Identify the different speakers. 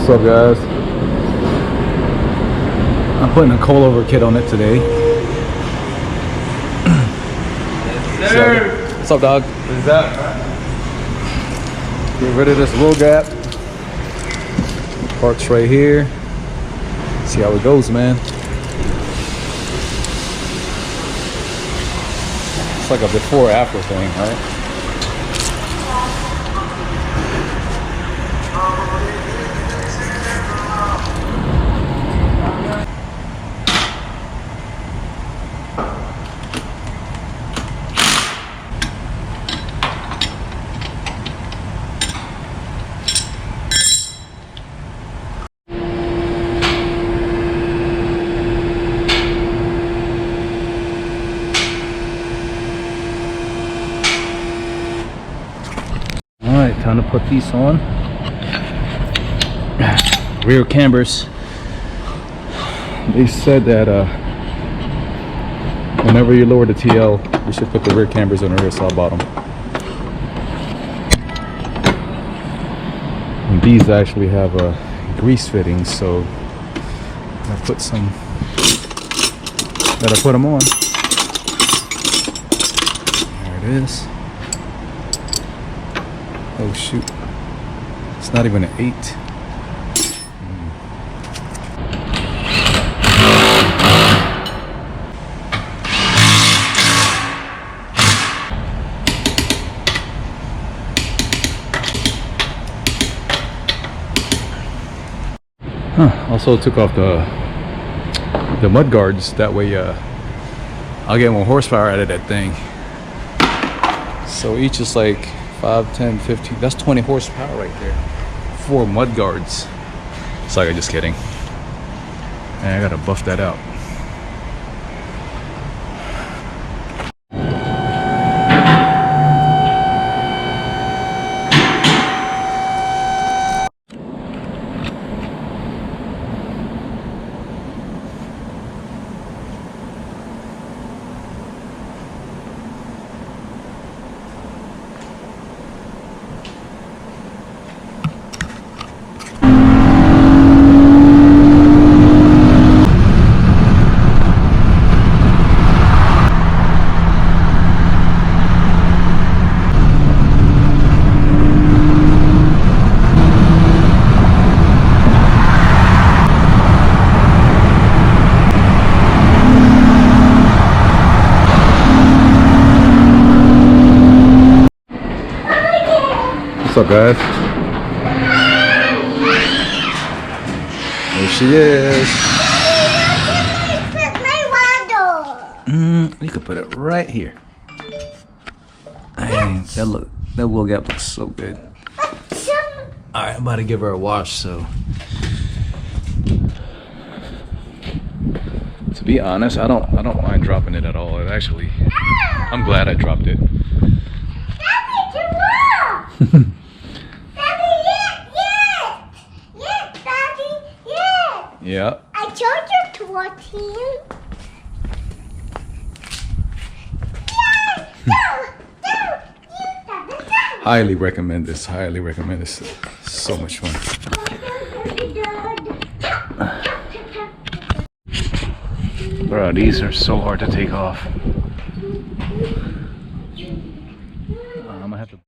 Speaker 1: What's up, guys? I'm putting a coilover kit on it today.
Speaker 2: Yes, sir.
Speaker 1: What's up, dog?
Speaker 2: What's up?
Speaker 1: Get rid of this wheel gap. Parts right here. See how it goes, man. It's like a before after thing, right? Alright, time to put these on. Rear cambers. They said that whenever you lower the TL, you should put the rear cambers on the rear saw bottom. And these actually have grease fittings, so I put some. Gotta put them on. There it is. Oh shoot, it's not even an 8. Also took off the mud guards, that way I'll get more horsepower out of that thing. So each is like 5, 10, 15, that's 20 horsepower right there. 4 mud guards. Sorry, just kidding. And I gotta buff that out. What's up, guys? There she is. You could put it right here. Dang, that wheel gap looks so good. Alright, I'm about to give her a wash, so. To be honest, I don't mind dropping it at all. It actually, I'm glad I dropped it. Yeah.
Speaker 3: I told you to watch him.
Speaker 1: Highly recommend this. Highly recommend this. So much fun. Bro, these are so hard to take off. I'm gonna have to.